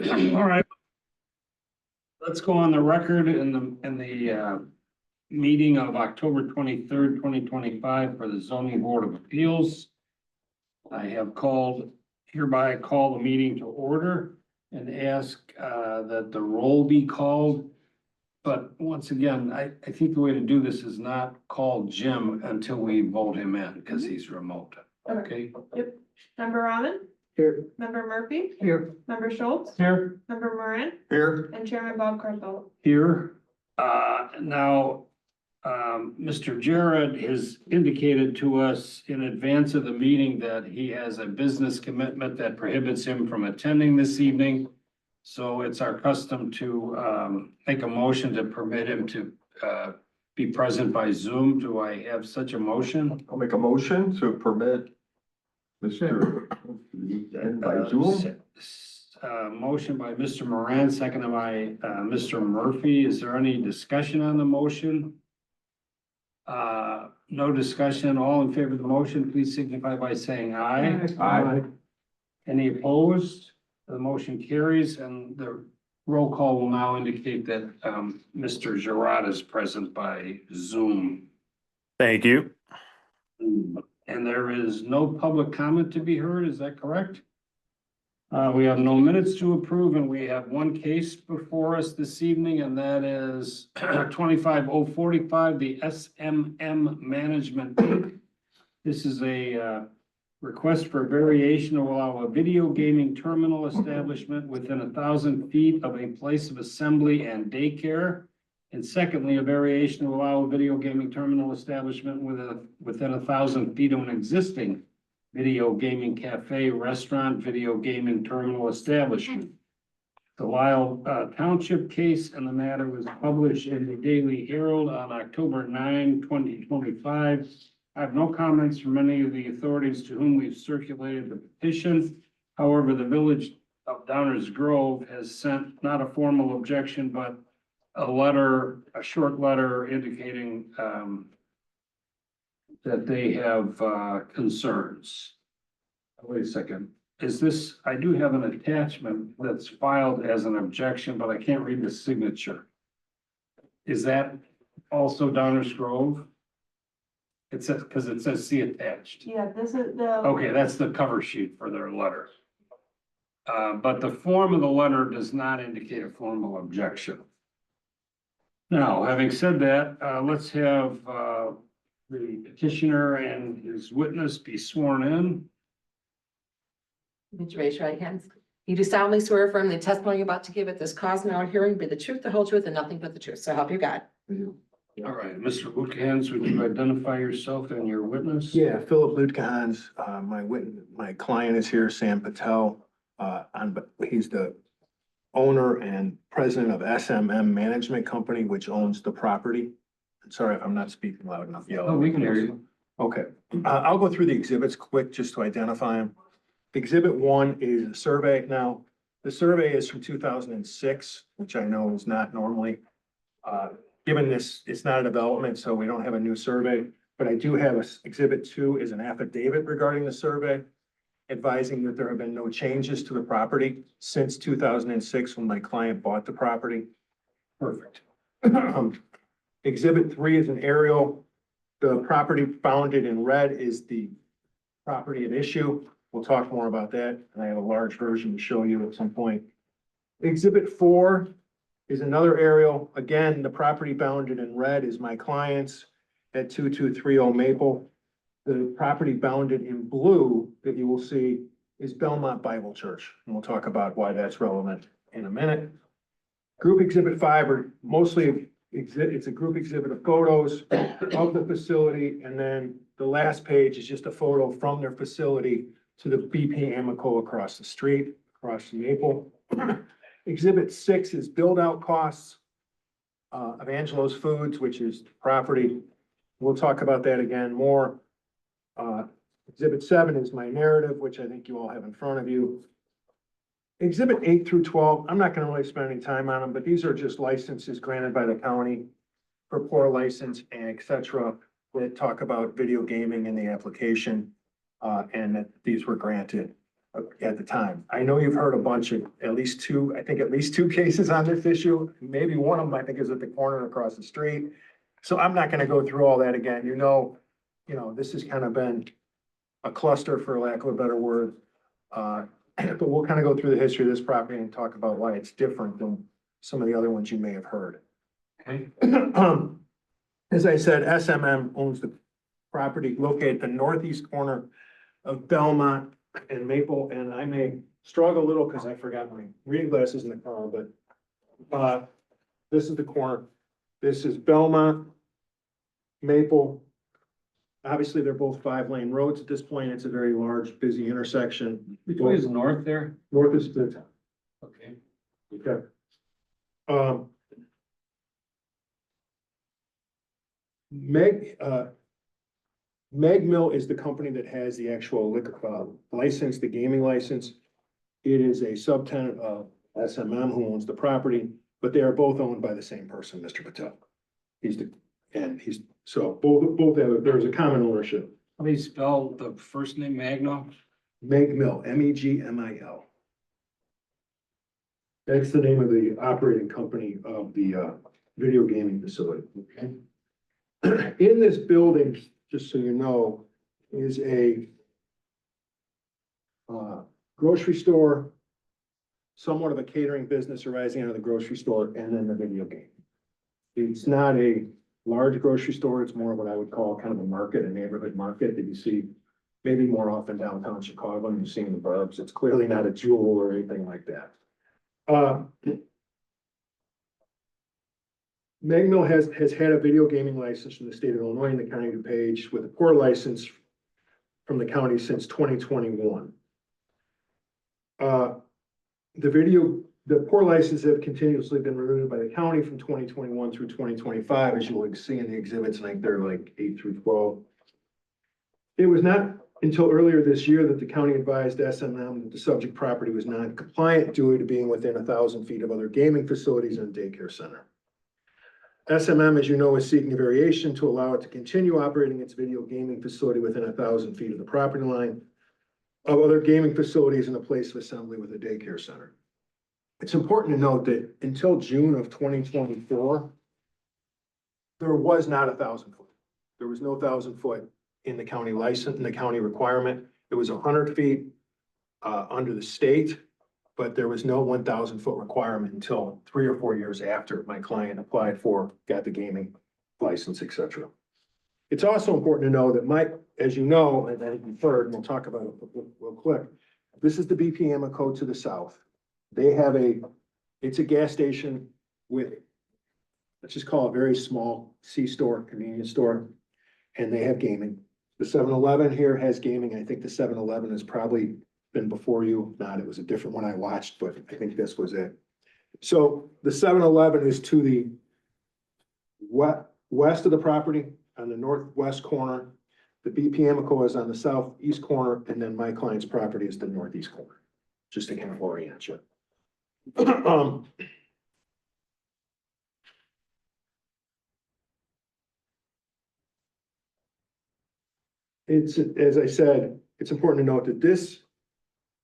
All right. Let's go on the record in the meeting of October 23rd, 2025 for the zoning board of appeals. I have hereby call the meeting to order and ask that the roll be called. But once again, I think the way to do this is not call Jim until we vote him in because he's remote. Okay? Yep. Member Rahman? Here. Member Murphy? Here. Member Schultz? Here. Member Moran? Here. And Chairman Bob Carpel. Here, now, Mr. Jared has indicated to us in advance of the meeting that he has a business commitment that prohibits him from attending this evening. So it's our custom to make a motion to permit him to be present by Zoom. Do I have such a motion? I'll make a motion to permit Mr. by Zoom. Motion by Mr. Moran, seconded by Mr. Murphy. Is there any discussion on the motion? No discussion. All in favor of the motion, please signify by saying aye. Aye. Any opposed? The motion carries, and the roll call will now indicate that Mr. Gerard is present by Zoom. Thank you. And there is no public comment to be heard, is that correct? We have no minutes to approve, and we have one case before us this evening, and that is 25045, the SMM Management Inc. This is a request for variation to allow a video gaming terminal establishment within 1,000 feet of a place of assembly and daycare. And secondly, a variation to allow a video gaming terminal establishment within 1,000 feet of an existing video gaming cafe, restaurant, video gaming terminal establishment. The Lyle Township case and the matter was published in the Daily Herald on October 9, 2025. I have no comments from any of the authorities to whom we've circulated the petition. However, the village of Downers Grove has sent not a formal objection, but a short letter indicating that they have concerns. Wait a second. I do have an attachment that's filed as an objection, but I can't read the signature. Is that also Downers Grove? It says, because it says see attached. Yeah, this is the. Okay, that's the cover sheet for their letter. But the form of the letter does not indicate a formal objection. Now, having said that, let's have the petitioner and his witness be sworn in. Would you raise your right hands? You do solemnly swear or affirm the testimony you're about to give at this cause and our hearing be the truth, the whole truth, and nothing but the truth. So help you God. All right, Mr. Lutkans, would you identify yourself and your witness? Yeah, Philip Lutkans, my client is here, Sam Patel. He's the owner and president of SMM Management Company, which owns the property. I'm sorry if I'm not speaking loud enough. Oh, we can hear you. Okay, I'll go through the exhibits quick just to identify them. Exhibit 1 is a survey. Now, the survey is from 2006, which I know is not normally. Given this, it's not a development, so we don't have a new survey, but I do have exhibit 2 is an affidavit regarding the survey, advising that there have been no changes to the property since 2006 when my client bought the property. Perfect. Exhibit 3 is an aerial. The property bounded in red is the property at issue. We'll talk more about that, and I have a large version to show you at some point. Exhibit 4 is another aerial. Again, the property bounded in red is my client's at 2230 Maple. The property bounded in blue that you will see is Belmont Bible Church, and we'll talk about why that's relevant in a minute. Group Exhibit 5 are mostly it's a group exhibit of photos of the facility, and then the last page is just a photo from their facility to the BP Amico across the street, across Maple. Exhibit 6 is build-out costs of Angelo's Foods, which is property. We'll talk about that again more. Exhibit 7 is my narrative, which I think you all have in front of you. Exhibit 8 through 12, I'm not going to really spend any time on them, but these are just licenses granted by the county for pour license and et cetera, that talk about video gaming in the application, and that these were granted. at the time. I know you've heard a bunch of, at least two cases on this issue. Maybe one of them, I think, is at the corner across the street. So I'm not gonna go through all that again. This has kind of been a cluster, for lack of a better word. But we'll kind of go through the history of this property and talk about why it's different than some of the other ones you may have heard. Okay. As I said, SMM owns the property located at the northeast corner of Belmont and Maple, and I may struggle a little because I forgot my reading glasses in the car, but this is the corner. This is Belmont, Maple. Obviously, they're both 5-lane roads at this point. It's a very large, busy intersection. Which way is north there? North is the, Okay. okay. Meg Mill is the company that has the actual liquor license, the gaming license. It is a subtenant of SMM who owns the property, but they are both owned by the same person, Mr. Patel. So both have, there's a common ownership. How do you spell the first name, Magno? Meg Mill, MEGMIL. That's the name of the operating company of the video gaming facility. Okay. In this building, just so you know, is a grocery store, somewhat of a catering business arising out of the grocery store, and then the video game. It's not a large grocery store. It's more of what I would call kind of a market, a neighborhood market that you see maybe more often downtown Chicago than you see in the burbs. It's clearly not a Jewel or anything like that. Meg Mill has had a video gaming license from the state of Illinois and the county of DuPage with a core license from the county since 2021. The core licenses have continuously been renewed by the county from 2021 through 2025, as you will see in the exhibits, and I think they're like 8 through 12. It was not until earlier this year that the county advised SMM that the subject property was non-compliant due to being within 1,000 feet of other gaming facilities and a daycare center. SMM, as you know, is seeking a variation to allow it to continue operating its video gaming facility within 1,000 feet of the property line of other gaming facilities in a place of assembly with a daycare center. It's important to note that until June of 2024, there was not 1,000 foot. There was no 1,000 foot in the county license, in the county requirement. It was 100 feet under the state, but there was no 1,000 foot requirement until 3 or 4 years after my client applied for, got the gaming license, et cetera. It's also important to know that as you know, and I think you've heard, and we'll talk about it real quick, this is the BP Amoco to the south. They have it's a gas station with, let's just call it very small C-store, convenience store, and they have gaming. The 7-Eleven here has gaming. I think the 7-Eleven has probably been before you. If not, it was a different one I watched, but I think this was it. So the 7-Eleven is to the west of the property on the northwest corner. The BP Amoco is on the southeast corner, and then my client's property is the northeast corner, just to kind of orient you. As I said, it's important to note that this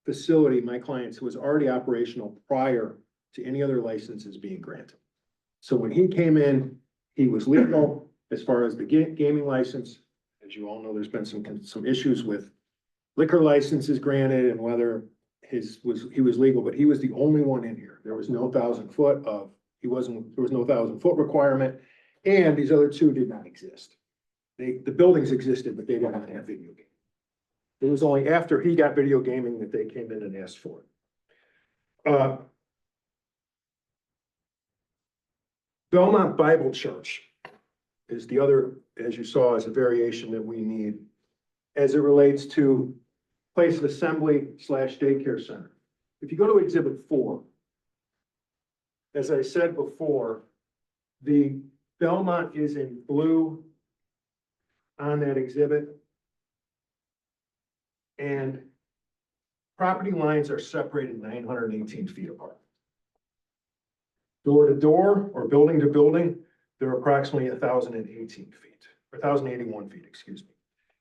facility, my client's, was already operational prior to any other licenses being granted. So when he came in, he was legal as far as the gaming license. As you all know, there's been some issues with liquor licenses granted and whether he was legal, but he was the only one in here. There was no 1,000 foot there was no 1,000 foot requirement, and these other two did not exist. The buildings existed, but they did not have video gaming. It was only after he got video gaming that they came in and asked for it. Belmont Bible Church is the other, as you saw, is a variation that we need as it relates to place of assembly / daycare center. If you go to exhibit 4, as I said before, the Belmont is in blue on that exhibit. And property lines are separated 918 feet apart. Door to door or building to building, they're approximately 1,018 feet, or 1,081 feet, excuse me.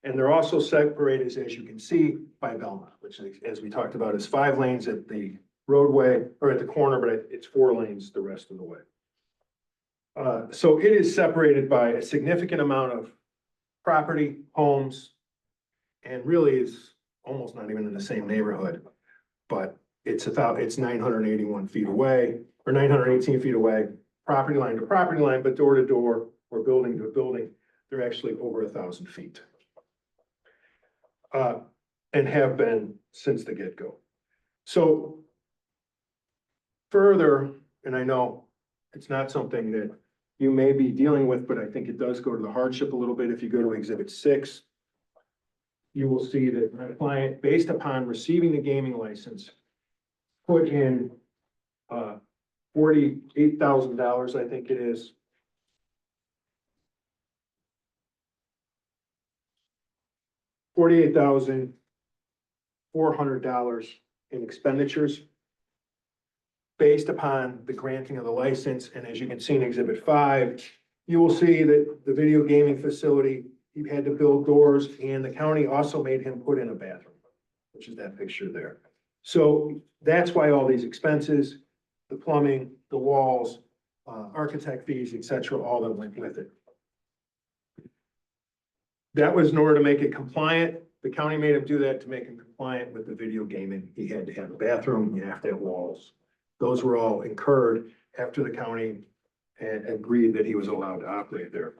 And they're also separated, as you can see, by Belmont, which is, as we talked about, is 5 lanes at the roadway or at the corner, but it's 4 lanes the rest of the way. So it is separated by a significant amount of property, homes, and really is almost not even in the same neighborhood. But it's 981 feet away, or 918 feet away, property line to property line, but door to door or building to building, they're actually over 1,000 feet. And have been since the get-go. So further, and I know it's not something that you may be dealing with, but I think it does go to the hardship a little bit. If you go to Exhibit 6, you will see that my client, based upon receiving the gaming license, put in $48,000, I think it is. $48,400 in expenditures based upon the granting of the license. And as you can see in Exhibit 5, you will see that the video gaming facility, he had to build doors, and the county also made him put in a bathroom, which is that picture there. So that's why all these expenses, the plumbing, the walls, architect fees, et cetera, all that went with it. That was in order to make it compliant. The county made him do that to make him compliant with the video gaming. He had to have a bathroom, you have to have walls. Those were all incurred after the county had agreed that he was allowed to operate there.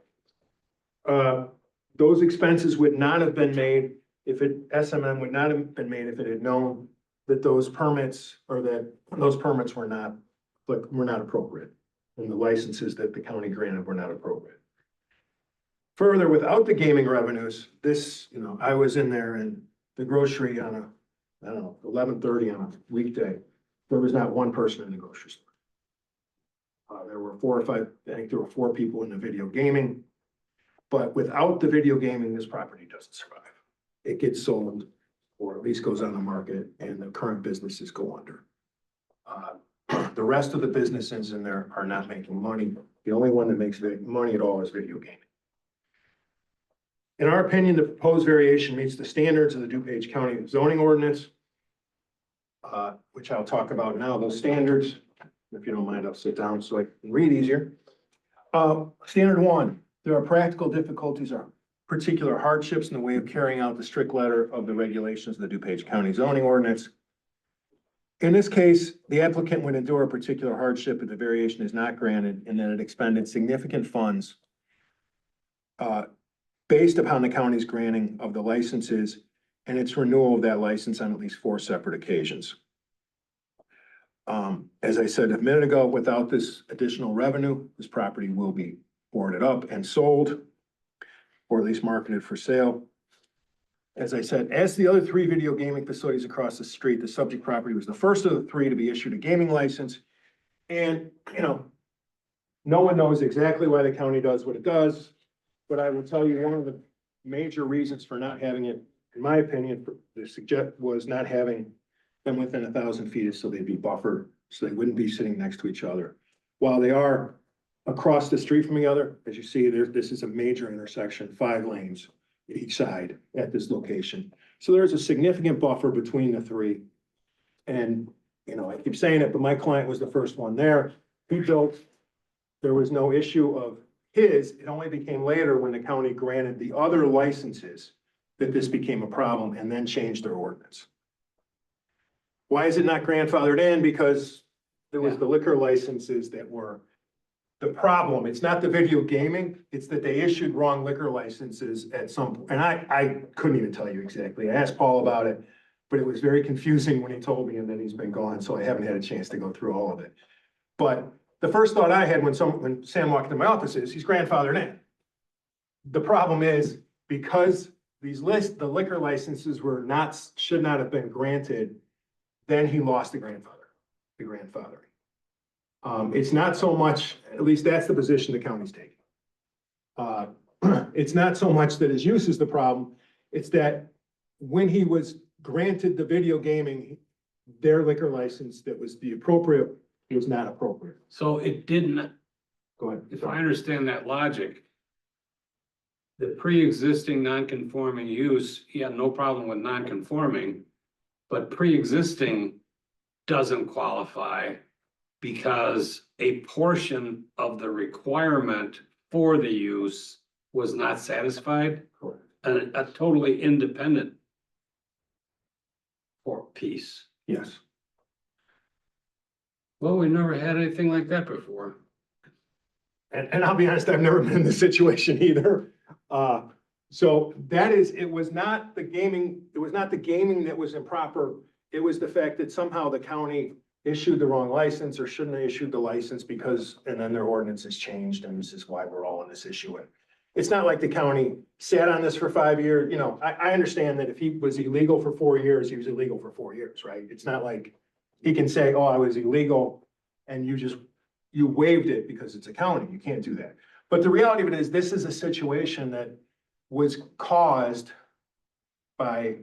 Those expenses would not have been made if SMM would not have been made if it had known that those permits or that those permits were not appropriate. And the licenses that the county granted were not appropriate. Further, without the gaming revenues, I was in there and the grocery on 11:30 on a weekday, there was not one person in the grocery store. There were 4 or 5, I think there were 4 people in the video gaming. But without the video gaming, this property doesn't survive. It gets sold, or at least goes on the market, and the current businesses go under. The rest of the businesses in there are not making money. The only one that makes money at all is video gaming. In our opinion, the proposed variation meets the standards of the DuPage County zoning ordinance, which I'll talk about now. Those standards, if you don't mind, I'll sit down so I can read easier. Standard 1, there are practical difficulties or particular hardships in the way of carrying out the strict letter of the regulations of the DuPage County zoning ordinance. In this case, the applicant would endure a particular hardship if the variation is not granted and that it expended significant funds based upon the county's granting of the licenses and its renewal of that license on at least 4 separate occasions. As I said a minute ago, without this additional revenue, this property will be boarded up and sold, or at least marketed for sale. As I said, as the other 3 video gaming facilities across the street, the subject property was the first of the 3 to be issued a gaming license. And, no one knows exactly why the county does what it does, but I will tell you one of the major reasons for not having it, in my opinion, was not having them within 1,000 feet is so they'd be buffered, so they wouldn't be sitting next to each other. While they are across the street from each other, as you see, this is a major intersection, 5 lanes each side at this location. So there's a significant buffer between the 3. And, I keep saying it, but my client was the first one there. He built, there was no issue of his. It only became later when the county granted the other licenses that this became a problem and then changed their ordinance. Why is it not grandfathered in? Because there was the liquor licenses that were the problem. It's not the video gaming, it's that they issued wrong liquor licenses at some point. And I couldn't even tell you exactly. I asked Paul about it, but it was very confusing when he told me, and then he's been gone, so I haven't had a chance to go through all of it. But the first thought I had when Sam walked into my office is he's grandfathered in. The problem is because the liquor licenses should not have been granted, then he lost the grandfathering. It's not so much, at least that's the position the county's taking. It's not so much that his use is the problem, it's that when he was granted the video gaming, their liquor license that was the appropriate was not appropriate. So it didn't, Go ahead. if I understand that logic, the pre-existing non-conforming use, he had no problem with non-conforming, but pre-existing doesn't qualify because a portion of the requirement for the use was not satisfied, Correct. a totally independent or piece. Yes. Well, we never had anything like that before. And I'll be honest, I've never been in this situation either. So that is, it was not the gaming that was improper. It was the fact that somehow the county issued the wrong license or shouldn't have issued the license because, and then their ordinance has changed, and this is why we're all in this issue. And it's not like the county sat on this for 5 years. You know, I understand that if he was illegal for 4 years, he was illegal for 4 years, right? It's not like he can say, oh, I was illegal, and you waived it because it's a county. You can't do that. But the reality of it is, this is a situation that was caused by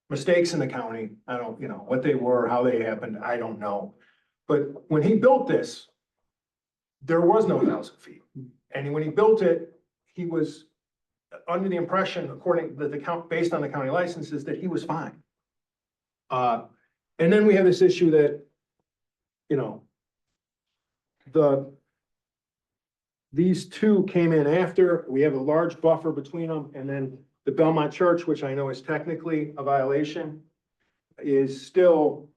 mistakes in the county. I don't, what they were, how they happened, I don't know. But when he built this, there was no 1,000 feet. And when he built it, he was under the impression, according to the count, based on the county licenses, that he was fine. And then we have this issue that, these two came in after. We have a large buffer between them, and then the Belmont Church, which I know is technically a violation, is still,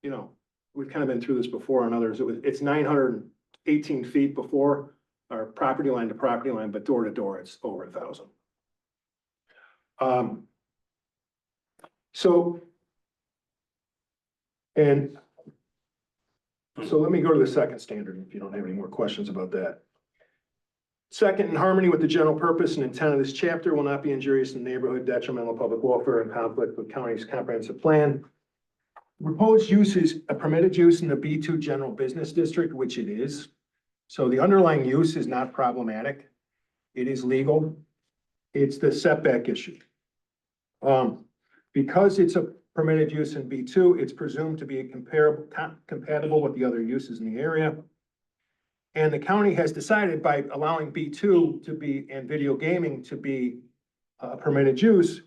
we've kind of been through this before on others. It's 918 feet before our property line to property line, but door to door, it's over 1,000. So let me go to the second standard, if you don't have any more questions about that. Second, in harmony with the general purpose and intent of this chapter, will not be injurious in the neighborhood, detrimental to public welfare, and conflict with county's comprehensive plan. Proposed use is a permitted use in the B2 general business district, which it is. So the underlying use is not problematic. It is legal. It's the setback issue. Because it's a permitted use in B2, it's presumed to be compatible with the other uses in the area. And the county has decided by allowing B2 to be, and video gaming to be a permitted use,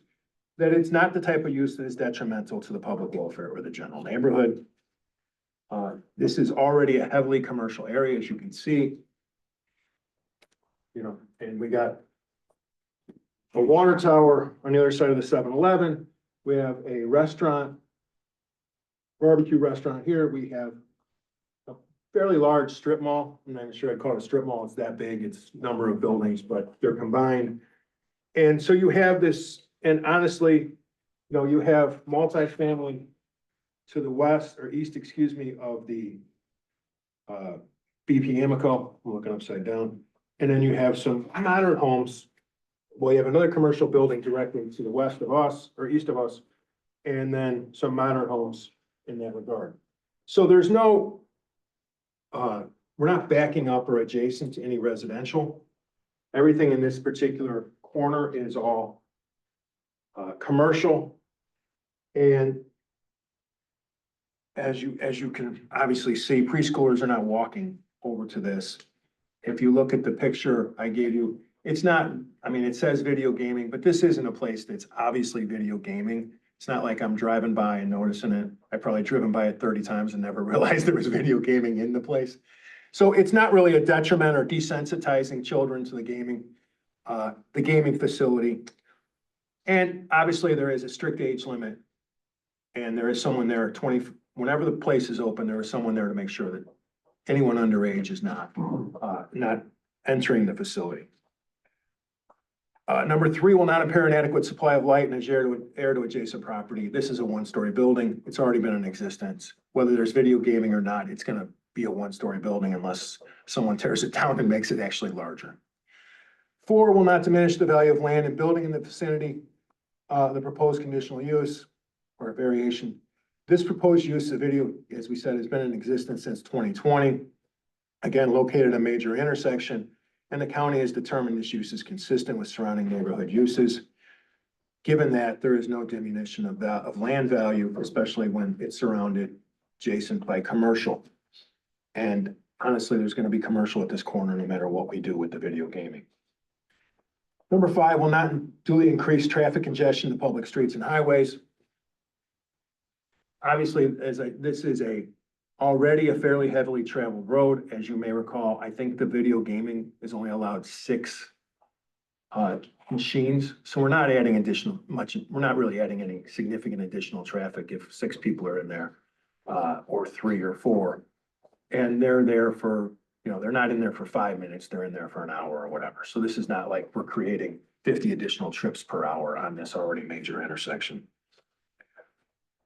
that it's not the type of use that is detrimental to the public welfare or the general neighborhood. This is already a heavily commercial area, as you can see. And we got a water tower on the other side of the 7-Eleven. We have a restaurant, barbecue restaurant here. We have a fairly large strip mall. I'm not sure I'd call it a strip mall. It's that big. It's a number of buildings, but they're combined. And so you have this, and honestly, you have multifamily to the west or east, excuse me, of the BP Amico. I'm looking upside down. And then you have some modern homes. Well, you have another commercial building directly to the west of us or east of us, and then some modern homes in that regard. So there's no, we're not backing up or adjacent to any residential. Everything in this particular corner is all commercial. And as you can obviously see, preschoolers are not walking over to this. If you look at the picture I gave you, it's not, it says video gaming, but this isn't a place that's obviously video gaming. It's not like I'm driving by and noticing it. I've probably driven by it 30 times and never realized there was video gaming in the place. So it's not really a detriment or desensitizing children to the gaming facility. And obviously there is a strict age limit. And there is someone there whenever the place is open, there is someone there to make sure that anyone underage is not entering the facility. Number 3, will not impair an adequate supply of light and air to adjacent property. This is a 1-story building. It's already been in existence. Whether there's video gaming or not, it's gonna be a 1-story building unless someone tears it down and makes it actually larger. 4, will not diminish the value of land and building in the vicinity. The proposed conditional use or variation. This proposed use of video, as we said, has been in existence since 2020. Again, located at a major intersection. And the county has determined this use is consistent with surrounding neighborhood uses. Given that, there is no diminution of land value, especially when it's surrounded adjacent by commercial. And honestly, there's going to be commercial at this corner no matter what we do with the video gaming. Number 5, will not duly increase traffic congestion to public streets and highways. Obviously, this is already a fairly heavily traveled road. As you may recall, I think the video gaming is only allowed 6 machines. So we're not adding we're not really adding any significant additional traffic if 6 people are in there, or 3 or 4. And they're there for, they're not in there for 5 minutes, they're in there for an hour or whatever. So this is not like we're creating 50 additional trips per hour on this already major intersection.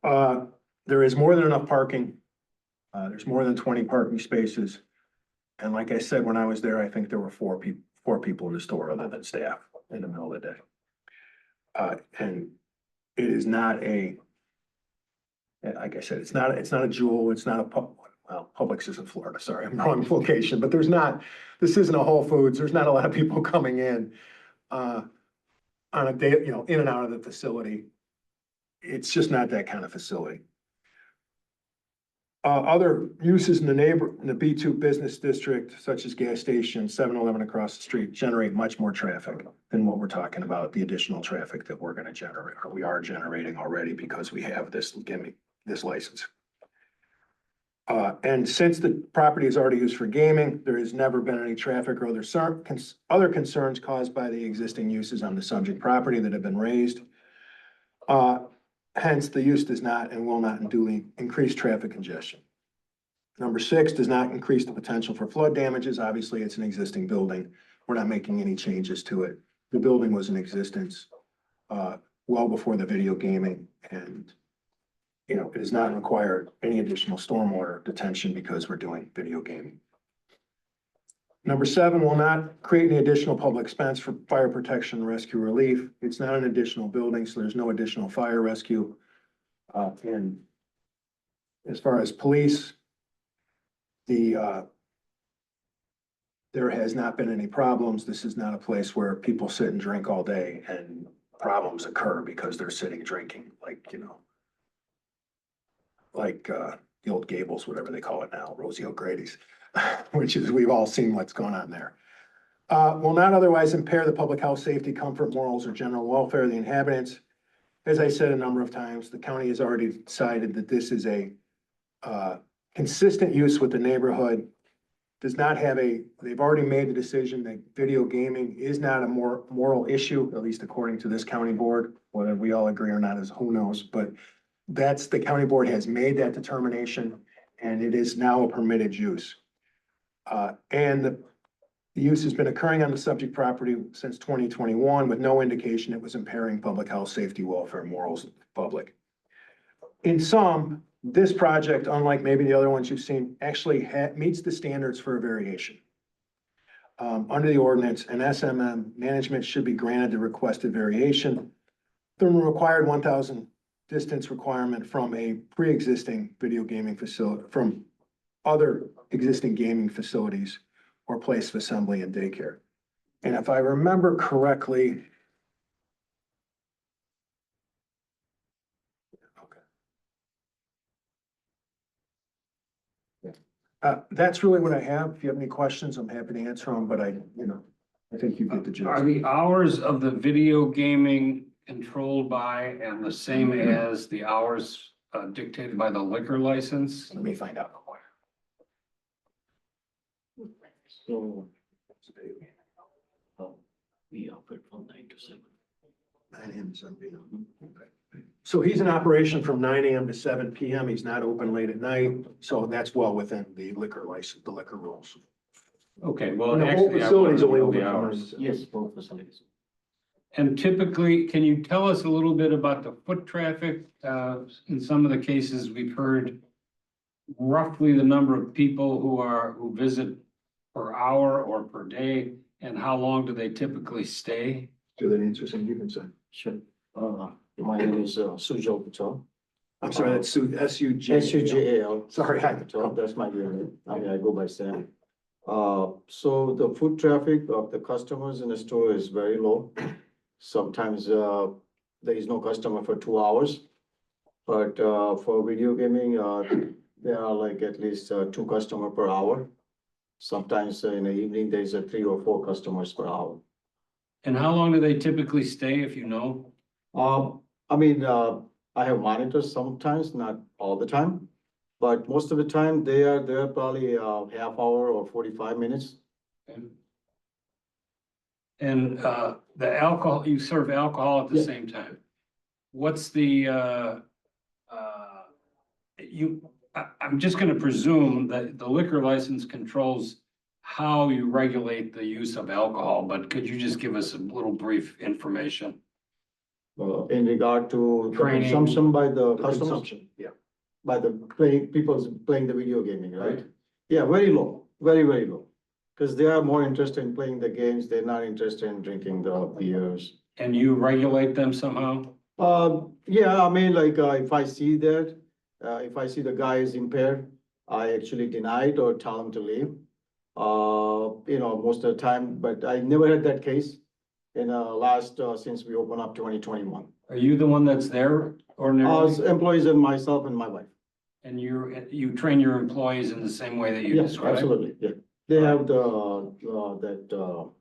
There is more than enough parking. There's more than 20 parking spaces. And like I said, when I was there, I think there were 4 people in the store other than staff in the middle of the day. And it is not like I said, it's not a Jewel, it's not Publix is in Florida, sorry, I'm wrong location, but this isn't a Whole Foods, there's not a lot of people coming in on a day, in and out of the facility. It's just not that kind of facility. Other uses in the B2 business district, such as gas station, 7-Eleven across the street, generate much more traffic than what we're talking about, the additional traffic that we're gonna generate, or we are generating already because we have this license. And since the property is already used for gaming, there has never been any traffic or other concerns caused by the existing uses on the subject property that have been raised. Hence, the use does not and will not unduly increase traffic congestion. Number 6, does not increase the potential for flood damages. Obviously, it's an existing building. We're not making any changes to it. The building was in existence well before the video gaming, and it does not require any additional stormwater detention because we're doing video gaming. Number 7, will not create any additional public expense for fire protection, rescue, relief. It's not an additional building, so there's no additional fire rescue. And as far as police, there has not been any problems. This is not a place where people sit and drink all day and problems occur because they're sitting drinking, like the old Gables, whatever they call it now, Rosie O'Grady's. Which is, we've all seen what's going on there. Will not otherwise impair the public health, safety, comfort, morals, or general welfare of the inhabitants. As I said a number of times, the county has already decided that this is a consistent use with the neighborhood. They've already made the decision that video gaming is not a moral issue, at least according to this county board. Whether we all agree or not is who knows, but the county board has made that determination, and it is now a permitted use. And the use has been occurring on the subject property since 2021 with no indication it was impairing public health, safety, welfare, morals of the public. In sum, this project, unlike maybe the other ones you've seen, actually meets the standards for a variation. Under the ordinance, an SMM management should be granted the requested variation. The required 1,000 distance requirement from a pre-existing video gaming facility, from other existing gaming facilities or place of assembly and daycare. And if I remember correctly, that's really what I have. If you have any questions, I'm happy to answer them, but I think you get the Are gist. the hours of the video gaming controlled by and the same as the hours dictated by the liquor license? Let me find out. So, we operate from 9 to 7. 9 a.m. to 7 p.m. Okay. So he's in operation from 9 a.m. to 7 p.m. He's not open late at night, so that's well within the liquor license, the liquor rules. Okay, well, And the whole actually, I facility's wanted to only know the open from 9 hours. to 7. Yes, both facilities. And typically, can you tell us a little bit about the foot traffic? In some of the cases, we've heard roughly the number of people who visit per hour or per day, and how long do they typically stay? Do that answer something you can say? Sure. My name is Sujal Patel. I'm sorry, that's S-U-J. S-U-J-A-L. Sorry, Patel, that's my unit. I go by Sam. So the foot traffic of the customers in the store is very low. Sometimes there is no customer for 2 hours. But for video gaming, there are like at least 2 customers per hour. Sometimes in the evening, there's 3 or 4 customers per hour. And how long do they typically stay, if you know? I mean, I have monitors sometimes, not all the time. But most of the time, they are there probably a half hour or 45 minutes. And the alcohol, you serve alcohol at the Yeah. same time? What's the I'm just gonna presume that the liquor license controls how you regulate the use of alcohol, but could you just give us a little brief information? In regard to the Training. consumption by the The customers, consumption, yeah. by the people's playing the video gaming, right? Right. Yeah, very low, very, very low. Because they are more interested in playing the games, they're not interested in drinking the beers. And you regulate them somehow? Yeah, I mean, like, if I see that, if I see the guy is impaired, I actually deny it or tell him to leave. Most of the time, but I never had that case in last, since we opened up 2021. Are you the one that's there ordinarily? Employees and myself and my wife. And you train your employees in the same way that you Yeah, described? absolutely, yeah. They have that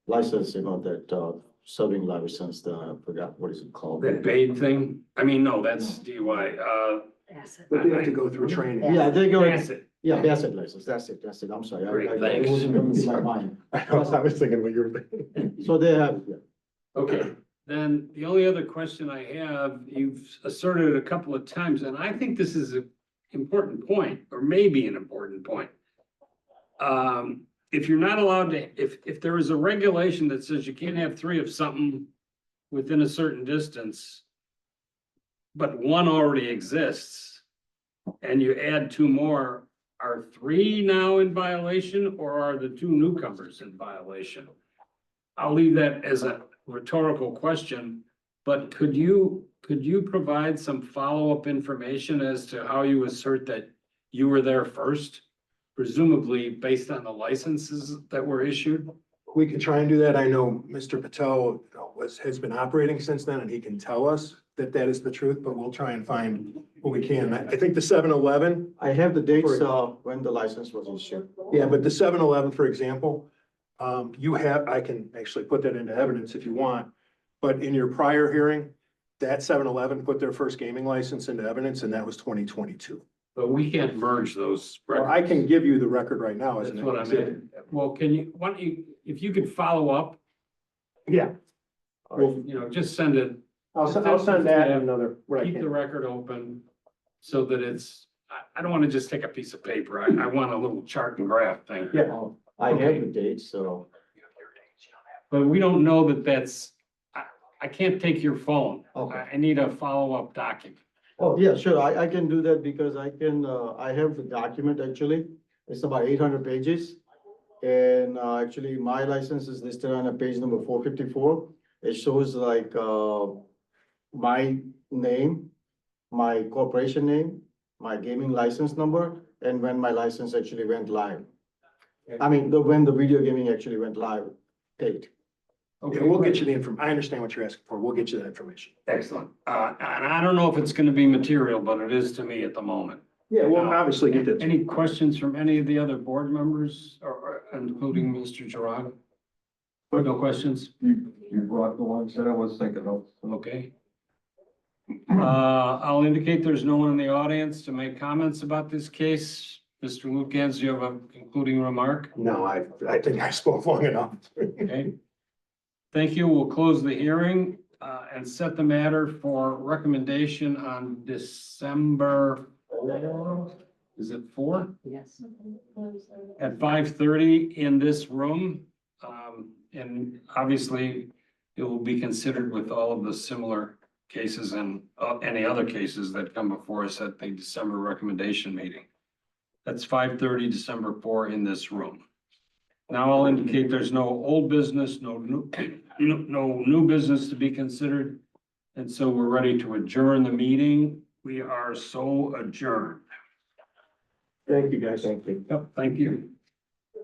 license, that serving license, I forgot, what is it called? That BAID thing? I mean, no, that's DUI, But they have to go through training. Yeah, they go, That's it. yeah, asset license, that's it, I'm sorry. Great, It thanks. wasn't coming to my mind. I was thinking what you were thinking. So they have, yeah. Okay, then the only other question I have, you've asserted it a couple of times, and I think this is an important point, or maybe an important point. If you're not allowed to, if there is a regulation that says you can't have three of something within a certain distance, but one already exists, and you add two more, are three now in violation, or are the two newcomers in violation? I'll leave that as a rhetorical question, but could you provide some follow-up information as to how you assert that you were there first? Presumably based on the licenses that were issued? We could try and do that. I know Mr. Patel has been operating since then and he can tell us that that is the truth, but we'll try and find what we can. I think the 7-Eleven. I have the dates, when the license was issued. Yeah, but the 7-Eleven, for example, I can actually put that into evidence if you want. But in your prior hearing, that 7-Eleven put their first gaming license into evidence and that was 2022. But we can't merge those. Well, I can give you the record right now as That's an what I exhibit. meant. Well, why don't you, if you could follow up, Yeah, just send it, I'll send that and another, what I keep the can. record open so that I don't want to just take a piece of paper. I want a little chart and graph thing. Yeah, I Okay. have the dates, so. But we don't know that I can't take your phone. Okay. I need a follow-up document. Oh, yeah, sure, I can do that because I have the document actually, it's about 800 pages. And actually, my license is listed on a page number 454. It shows like my name, my corporation name, my gaming license number, and when my license actually went live. I mean, when the video gaming actually went live, date. yeah, we'll get you the I understand what you're asking for. We'll get you that information. Excellent. And I don't know if it's gonna be material, but it is to me at the moment. Yeah, we'll obviously get that. Any questions from any of the other board members or including Mr. Gerard? No questions? You brought the ones that I was thinking of. Okay. I'll indicate there's no one in the audience to make comments about this case. Mr. Lukens, do you have a concluding remark? No, I think I spoke long enough. Okay. Thank you. We'll close the hearing and set the matter for recommendation on December 4. Is it 4? Yes. At 5:30 in this room. And obviously it will be considered with all of the similar cases and any other cases that come before us at the December recommendation meeting. That's 5:30, December 4 in this room. Now I'll indicate there's no old business, no new business to be considered. And so we're ready to adjourn the meeting. We are so adjourned. Thank you, guys. Thank you. Yep, thank you.